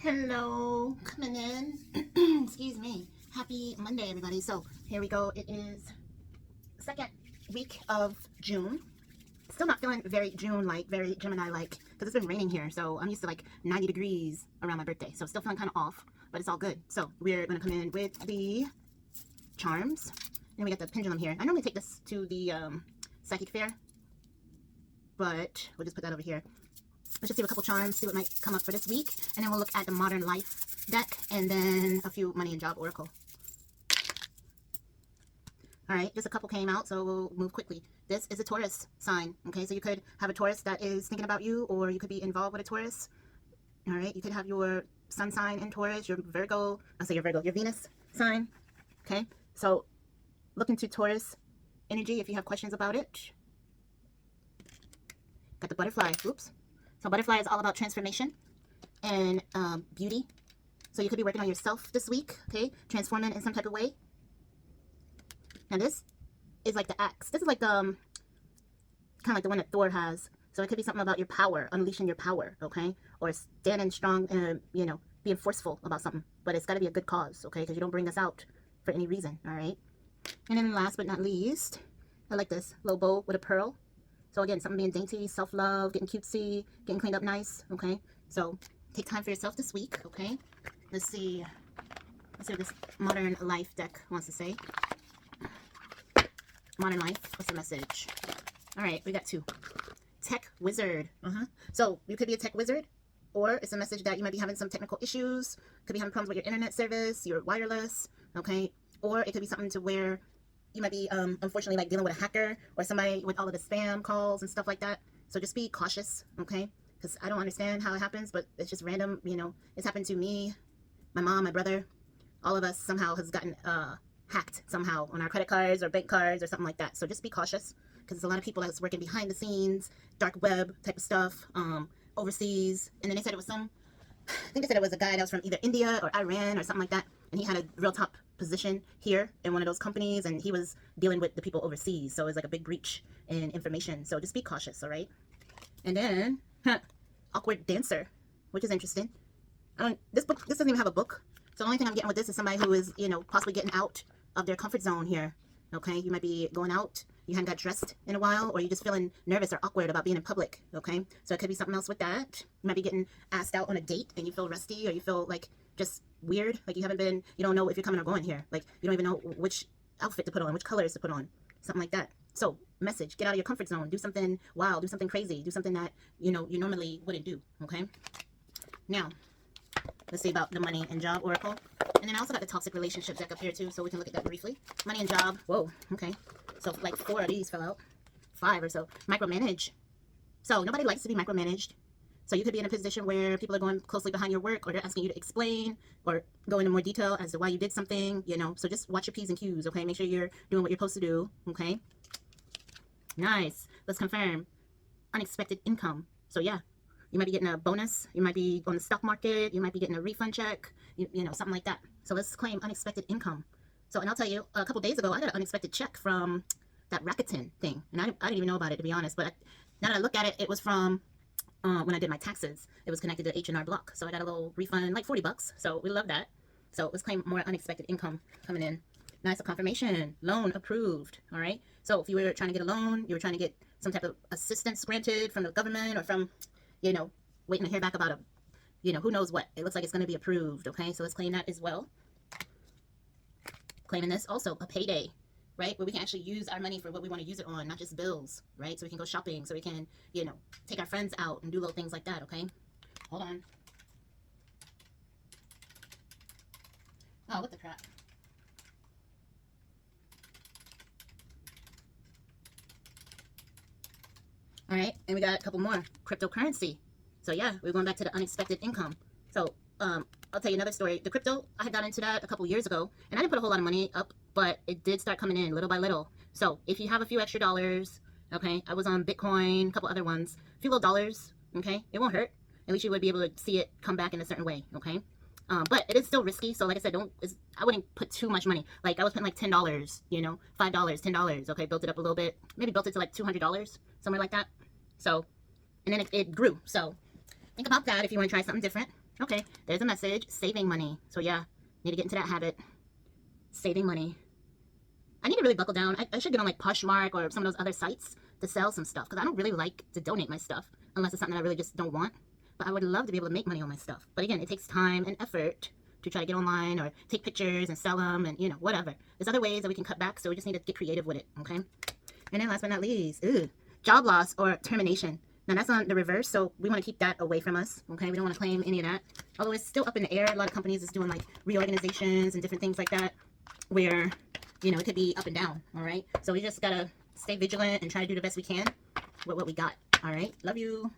Hello, coming in. Excuse me. Happy Monday, everybody. So here we go. It is second week of June. Still not feeling very June-like, very Gemini-like, because it's been raining here. So I'm used to like 90 degrees around my birthday. So still feeling kind of off, but it's all good. So we're going to come in with the charms. And we got the pendulum here. I normally take this to the psychic fair, but we'll just put that over here. Let's just see a couple charms, see what might come up for this week, and then we'll look at the Modern Life deck, and then a few Money and Job Oracle. All right, just a couple came out, so we'll move quickly. This is a Taurus sign, okay? So you could have a Taurus that is thinking about you, or you could be involved with a Taurus. All right, you could have your sun sign in Taurus, your Virgo, your Venus sign, okay? So look into Taurus energy if you have questions about it. Got the butterfly, oops. So butterfly is all about transformation and beauty. So you could be working on yourself this week, okay? Transforming in some type of way. Now this is like the axe. This is like the, kind of like the one that Thor has. So it could be something about your power, unleashing your power, okay? Or standing strong and, you know, being forceful about something. But it's got to be a good cause, okay? Because you don't bring this out for any reason, all right? And then last but not least, I like this little bow with a pearl. So again, something being dainty, self-love, getting cutesy, getting cleaned up nice, okay? So take time for yourself this week, okay? Let's see what this Modern Life deck wants to say. Modern Life, what's the message? All right, we got two. Tech Wizard. So you could be a tech wizard, or it's a message that you might be having some technical issues, could be having problems with your internet service, your wireless, okay? Or it could be something to where you might be, unfortunately, like dealing with a hacker or somebody with all of the spam calls and stuff like that. So just be cautious, okay? Because I don't understand how it happens, but it's just random, you know. It's happened to me, my mom, my brother. All of us somehow has gotten hacked somehow on our credit cards or bank cards or something like that. So just be cautious, because there's a lot of people that's working behind the scenes, dark web type of stuff, overseas. And then they said it was I think they said it was a guy that was from either India or Iran or something like that. And he had a real top position here in one of those companies, and he was dealing with the people overseas. So it was like a big breach in information. So just be cautious, all right? And then, awkward dancer, which is interesting. This doesn't even have a book. So the only thing I'm getting with this is somebody who is, you know, possibly getting out of their comfort zone here, okay? You might be going out, you haven't got dressed in a while, or you're just feeling nervous or awkward about being in public, okay? So it could be something else with that. You might be getting asked out on a date and you feel rusty, or you feel like just weird, like you don't know if you're coming or going here. Like you don't even know which outfit to put on, which colors to put on, something like that. So message, get out of your comfort zone, do something wild, do something crazy, do something that, you know, you normally wouldn't do, okay? Now, let's see about the Money and Job Oracle. And then I also got the Toxic Relationship deck up here too, so we can look at that briefly. Money and Job, whoa, okay. So like 4 of these fell out, 5 or so. Micromanage. So nobody likes to be micromanaged. So you could be in a position where people are going closely behind your work, or they're asking you to explain or go into more detail as to why you did something, you know. So just watch your P's and Q's, okay? Make sure you're doing what you're supposed to do, okay? Nice. Let's confirm. Unexpected income. So yeah, you might be getting a bonus. You might be on the stock market. You might be getting a refund check, you know, something like that. So let's claim unexpected income. So, and I'll tell you, a couple days ago, I got an unexpected check from that Rakuten thing. And I didn't even know about it, to be honest. But now that I look at it, it was from when I did my taxes. It was connected to H&R Block. So I got a little refund, like $40. So we love that. So let's claim more unexpected income coming in. Nice, a confirmation. Loan approved. All right. So if you were trying to get a loan, you were trying to get some type of assistance granted from the government, or from, you know, waiting to hear back about you know, who knows what. It looks like it's going to be approved. Okay. So let's claim that as well. Claiming this also a payday, right? Where we can actually use our money for what we want to use it on, not just bills, right? So we can go shopping, so we can, you know, take our friends out and do little things like that, okay? Hold on. Oh, what the crap. All right, and we got a couple more. Cryptocurrency. So yeah, we're going back to the unexpected income. So I'll tell you another story. The crypto, I had got into that a couple years ago, and I didn't put a whole lot of money up, but it did start coming in little by little. So if you have a few extra dollars, okay, I was on Bitcoin, a couple other ones, a few little dollars, okay, it won't hurt. At least you would be able to see it come back in a certain way, okay? But it is still risky. So like I said, I wouldn't put too much money. Like I was putting like $10, you know, $5, $10. Okay, built it up a little bit, maybe built it to like $200, somewhere like that. So, and then it grew. So think about that if you want to try something different. Okay, there's a message. Saving money. So yeah, need to get into that habit. Saving money. I need to really buckle down. I should get on like Poshmark or some of those other sites to sell some stuff because I don't really like to donate my stuff unless it's something that I really just don't want. But I would love to be able to make money on my stuff. But again, it takes time and effort to try to get online or take pictures and sell them and, you know, whatever. There's other ways that we can cut back, so we just need to get creative with it, okay? And then last but not least, job loss or termination. Now that's on the reverse, so we want to keep that away from us, okay? We don't want to claim any of that. Although it's still up in the air. A lot of companies is doing like reorganizations and different things like that where, you know, it could be up and down, all right? So we just got to stay vigilant and try to do the best we can with what we got, all right? Love you.